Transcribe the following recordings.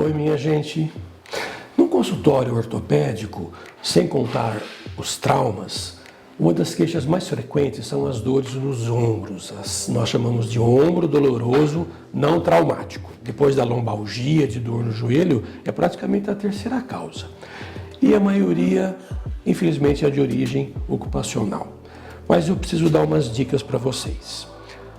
Oi, minha gente. No consultório ortopédico, sem contar os traumas, uma das queixas mais frequentes são as dores nos ombros. Nós chamamos de ombro doloroso não traumático. Depois da lombalgia, de dor no joelho, é praticamente a terceira causa. E a maioria, infelizmente, é de origem ocupacional. Mas eu preciso dar umas dicas para vocês.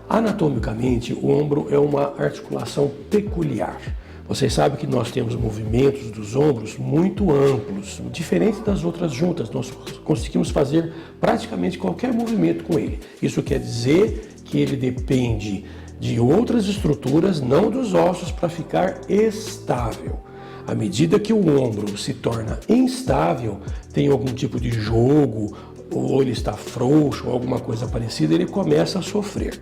Anatomicamente, o ombro é uma articulação peculiar. Vocês sabem que nós temos movimentos dos ombros muito amplos, diferente das outras juntas. Nós conseguimos fazer praticamente qualquer movimento com ele. Isso quer dizer que ele depende de outras estruturas, não dos ossos, para ficar estável. À medida que o ombro se torna instável, tem algum tipo de jogo, ou ele está frouxo, ou alguma coisa parecida, ele começa a sofrer.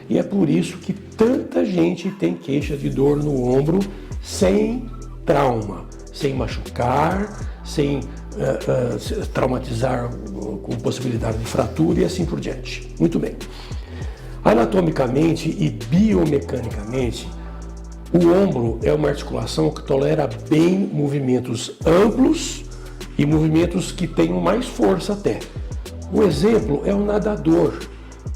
E é por isso que tanta gente tem queixa de dor no ombro sem trauma, sem machucar, sem traumatizar com possibilidade de fratura e assim por diante. Muito bem. Anatomicamente e biomecanicamente, o ombro é uma articulação que tolera bem movimentos amplos e movimentos que tenham mais força até. Um exemplo é o nadador.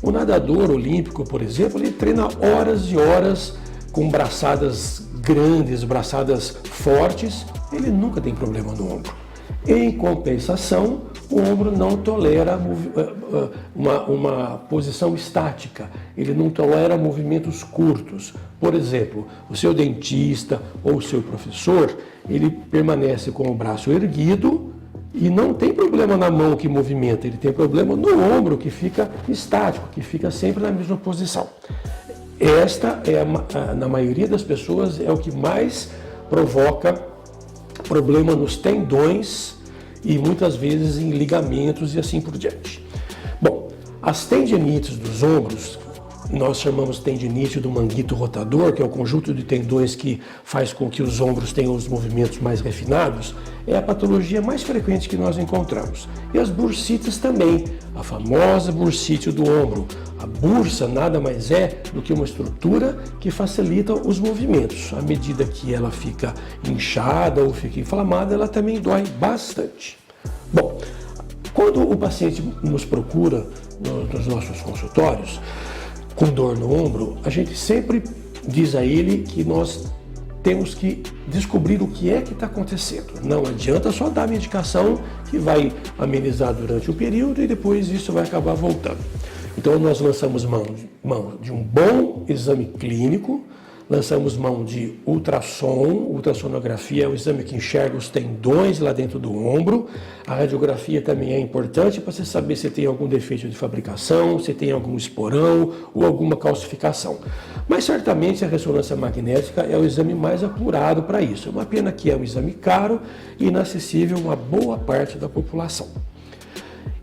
O nadador olímpico, por exemplo, ele treina horas e horas com braçadas grandes, braçadas fortes, ele nunca tem problema no ombro. Em compensação, o ombro não tolera uma posição estática, ele não tolera movimentos curtos. Por exemplo, o seu dentista ou o seu professor, ele permanece com o braço erguido e não tem problema na mão que movimenta, ele tem problema no ombro que fica estático, que fica sempre na mesma posição. Esta, na maioria das pessoas, é o que mais provoca problema nos tendões e muitas vezes em ligamentos e assim por diante. Bom, as tendinites dos ombros, nós chamamos tendinite do manguito rotador, que é o conjunto de tendões que faz com que os ombros tenham os movimentos mais refinados, é a patologia mais frequente que nós encontramos. E as bursites também, a famosa bursite do ombro. A bursa nada mais é do que uma estrutura que facilita os movimentos. À medida que ela fica inchada ou fica inflamada, ela também dói bastante. Bom, quando o paciente nos procura nos nossos consultórios, com dor no ombro, a gente sempre diz a ele que nós temos que descobrir o que é que está acontecendo. Não adianta só dar medicação que vai amenizar durante o período e depois isso vai acabar voltando. Então nós lançamos mão de um bom exame clínico, lançamos mão de ultrassonografia é o exame que enxerga os tendões lá dentro do ombro. A radiografia também é importante para você saber se tem algum defeito de fabricação, se tem algum esporão ou alguma calcificação. Mas certamente a ressonância magnética é o exame mais apurado para isso. É uma pena que é um exame caro e inacessível a uma boa parte da população.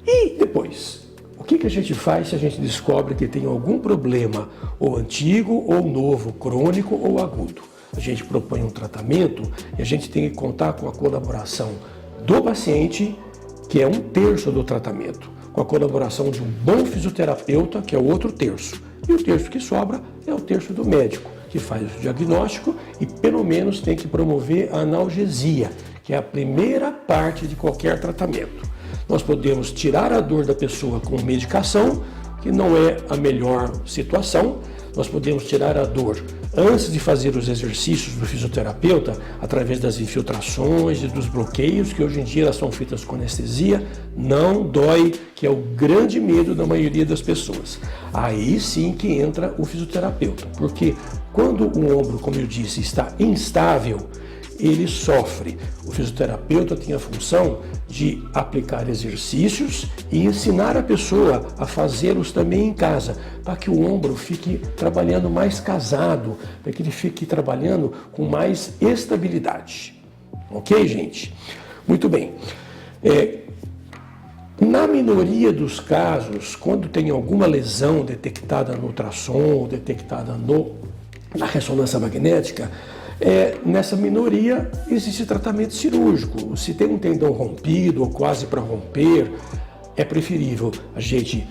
E depois? O que a gente faz se a gente descobre que tem algum problema, ou antigo, ou novo, crônico ou agudo? A gente propõe um tratamento e a gente tem que contar com a colaboração do paciente, que é 1/3 do tratamento, com a colaboração de um bom fisioterapeuta, que é o outro terço. E o terço que sobra é o terço do médico, que faz o diagnóstico e pelo menos tem que promover a analgesia, que é a primeira parte de qualquer tratamento. Nós podemos tirar a dor da pessoa com medicação, que não é a melhor situação. Nós podemos tirar a dor antes de fazer os exercícios do fisioterapeuta, através das infiltrações e dos bloqueios, que hoje em dia elas são feitas com anestesia, não dói, que é o grande medo da maioria das pessoas. Aí sim que entra o fisioterapeuta, porque quando o ombro, como eu disse, está instável, ele sofre. O fisioterapeuta tem a função de aplicar exercícios e ensinar a pessoa a fazê-los também em casa, para que o ombro fique trabalhando mais casado, para que ele fique trabalhando com mais estabilidade. Ok, gente? Muito bem. Na minoria dos casos, quando tem alguma lesão detectada no ultrassom, detectada na ressonância magnética, nessa minoria existe tratamento cirúrgico. Se tem um tendão rompido ou quase para romper, é preferível a gente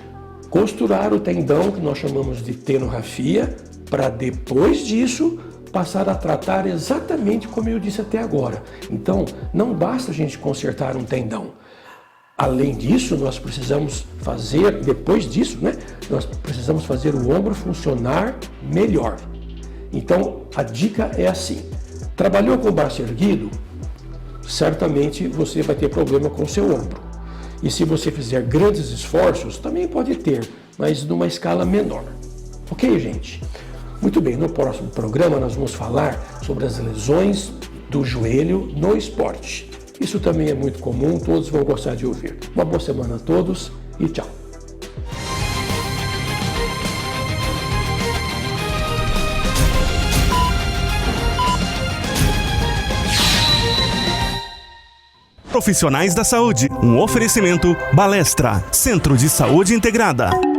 costurar o tendão, que nós chamamos de tenorrafia, para depois disso passar a tratar exatamente como eu disse até agora. Então, não basta a gente consertar um tendão. Além disso, nós precisamos fazer, depois disso, né, nós precisamos fazer o ombro funcionar melhor. Então, a dica é assim: trabalhou com o braço erguido, certamente você vai ter problema com o seu ombro. E se você fizer grandes esforços, também pode ter, mas numa escala menor. Ok, gente? Muito bem, no próximo programa nós vamos falar sobre as lesões do joelho no esporte. Isso também é muito comum, todos vão gostar de ouvir. Uma boa semana a todos e tchau. Profissionais da Saúde, um oferecimento Balestra, Centro de Saúde Integrada.